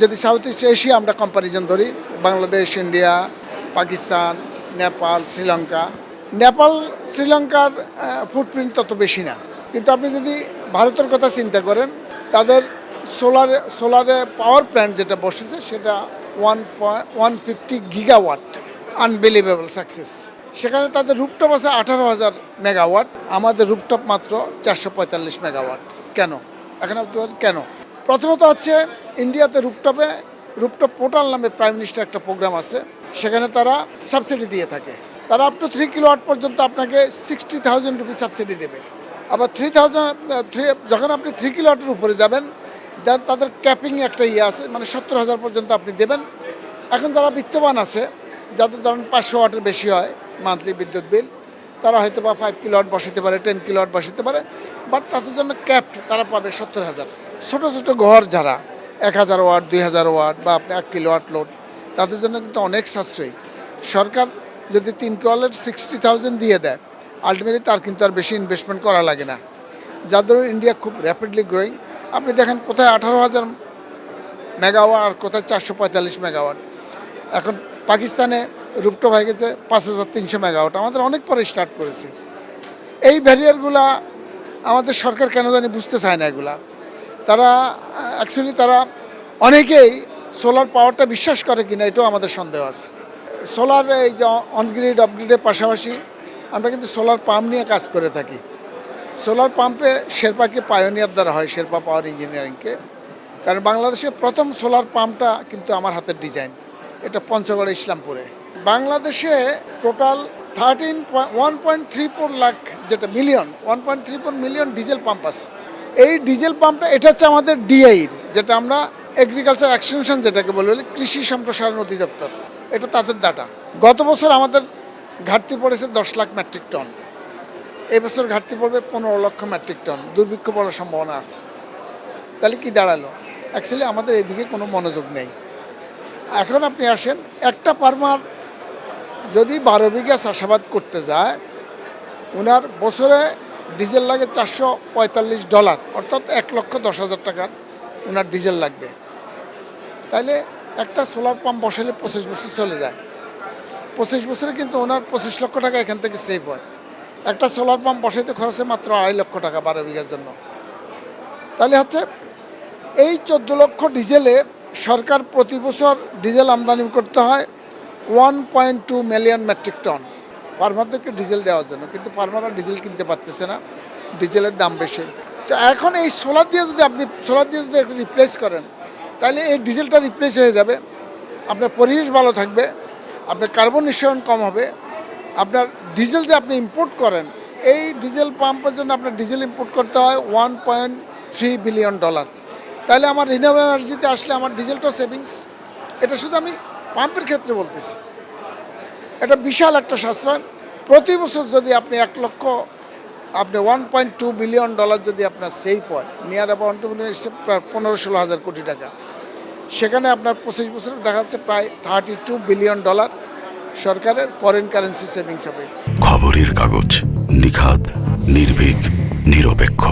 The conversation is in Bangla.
যদি সাউথ ইস্ট এশিয়া আমরা কম্পারিজন ধরি, বাংলাদেশ, ইন্ডিয়া, পাকিস্তান, নেপাল, শ্রীলঙ্কা। নেপাল শ্রীলঙ্কার ফুটপ্রিন্ট তত বেশি না, কিন্তু আপনি যদি ভারতের কথা চিন্তা করেন, তাদের সোলারে পাওয়ার প্ল্যান্ট যেটা বসেছে সেটা 150 গিগাওয়াট, আনবিলিভেবল সাকসেস। সেখানে তাদের রুপটপ আছে 18,000 মেগাওয়াট, আমাদের রুপটপ মাত্র 445 মেগাওয়াট। কেন? এখন আপনি কেন? প্রথমত হচ্ছে ইন্ডিয়াতে রুপটপ পোর্টাল নামে প্রাইম মিনিস্টার একটা প্রোগ্রাম আছে, সেখানে তারা সাবসিডি দিয়ে থাকে। তারা আপ টু 3 কিলোওয়াট পর্যন্ত আপনাকে 60,000 রুপি সাবসিডি দেবে। আবার 3,000 যখন আপনি 3 কিলোওয়াটের উপরে যাবেন, দেন তাদের ক্যাপিং একটা আছে, মানে 70,000 পর্যন্ত আপনি দেবেন। এখন যারা বিত্তবান আছে, যাদের ধরেন 500 ওয়াটের বেশি হয় মান্থলি বিদ্যুৎ বিল, তারা হয়তো বা 5 কিলোওয়াট বসাতে পারে, 10 কিলোওয়াট বসাতে পারে, বাট তাদের জন্য ক্যাপড তারা পাবে 70,000। ছোটো ছোটো ঘর যারা 1,000 ওয়াট, 2,000 ওয়াট বা আপনি 1 কিলোওয়াট লোড, তাদের জন্য কিন্তু অনেক সাশ্রয়ী। সরকার যদি 3 কিলোওয়াট 60,000 দিয়ে দেয়, আলটিমেটলি তার কিন্তু আর বেশি ইনভেস্টমেন্ট করা লাগে না। যার ধরুন ইন্ডিয়া খুব র্যাপিডলি গ্রোয়িং। আপনি দেখেন কোথায় 18,000 মেগাওয়াট আর কোথায় 445 মেগাওয়াট। এখন পাকিস্তানে রুপটপ হয়ে গেছে 5,300 মেগাওয়াট, আমাদের অনেক পরে স্টার্ট করেছে। এই ব্যারিয়ারগুলা আমাদের সরকার কেন জানি বুঝতে চায় না। এগুলা তারা তারা অনেকেই সোলার পাওয়ারটা বিশ্বাস করে কিনা এটাও আমাদের সন্দেহ আছে। সোলার এই যে অনগ্রিড অফগ্রিডের পাশাপাশি আমরা কিন্তু সোলার পাম্প নিয়ে কাজ করে থাকি। সোলার পাম্পে শেরপাকে পায়োনিয়ার দ্বারা হয়, শেরপা পাওয়ার ইঞ্জিনিয়ারিংকে। কারণ বাংলাদেশের প্রথম সোলার পাম্পটা কিন্তু আমার হাতের ডিজাইন, এটা পঞ্চগড় ইসলামপুরে। বাংলাদেশে টোটাল 1.34 লাখ, যেটা মিলিয়ন, 1.34 মিলিয়ন ডিজেল পাম্প আছে। এই ডিজেল পাম্পটা এটা হচ্ছে আমাদের ডিআইর, যেটা আমরা এগ্রিকালচার এক্সটেনশন যেটাকে বলি, কৃষি সম্প্রসারণ অধিদপ্তর, এটা তাদের ডাটা। গত বছর আমাদের ঘাটতি পড়েছে 10 লাখ মেট্রিক টন, এবছর ঘাটতি পড়বে 15 লক্ষ মেট্রিক টন। দুর্ভিক্ষ পড়ার সম্ভাবনা আছে। তাহলে কি দাঁড়ালো? অ্যাকচুয়ালি আমাদের এদিকে কোনো মনোযোগ নেই। এখন আপনি আসেন, একটা ফার্মার যদি 12 বিঘা চাষাবাদ করতে যায়, ওনার বছরে ডিজেল লাগে $445, অর্থাৎ 1,10,000 টাকার ওনার ডিজেল লাগবে। তাইলে একটা সোলার পাম্প বসালে 25 বছর চলে যায়। 25 বছরে কিন্তু ওনার 25 লক্ষ টাকা এখান থেকে সেভ হয়। একটা সোলার পাম্প বসাইতে খরচে মাত্র 2.5 লক্ষ টাকা 12 বিঘার জন্য। তাহলে হচ্ছে এই 14 লক্ষ ডিজেলে সরকার প্রতি বছর ডিজেল আমদানি করতে হয় 1.2 মিলিয়ন মেট্রিক টন ফার্মারদেরকে ডিজেল দেওয়ার জন্য, কিন্তু ফার্মাররা ডিজেল কিনতে পারতেছে না, ডিজেলের দাম বেশি। তো এখন এই সোলার দিয়ে যদি একটা রিপ্লেস করেন, তাহলে এই ডিজেলটা রিপ্লেস হয়ে যাবে, আপনার পরিবেশ ভালো থাকবে, আপনার কার্বন নিঃসরণ কম হবে। আপনার ডিজেল যে আপনি ইম্পোর্ট করেন, এই ডিজেল পাম্পের জন্য আপনার ডিজেল ইম্পোর্ট করতে হয় $1.3 বিলিয়ন। তাহলে আমার রিনিউয়েবল এনার্জিতে আসলে আমার ডিজেলটাও সেভিংস। এটা শুধু আমি পাম্পের ক্ষেত্রে বলতেছি, এটা বিশাল একটা সাশ্রয়। প্রতি বছর যদি আপনি 1 লক্ষ, আপনি $1.2 বিলিয়ন যদি আপনার সেভ হয়, নিয়ার অ্যাবাউট প্রায় 15-16 হাজার কোটি টাকা, সেখানে আপনার 25 বছরে দেখা যাচ্ছে প্রায় $32 বিলিয়ন সরকারের ফরেন কারেন্সি সেভিংস হবে। খবরের কাগজ, নিখাদ, নির্ভীক, নিরপেক্ষ।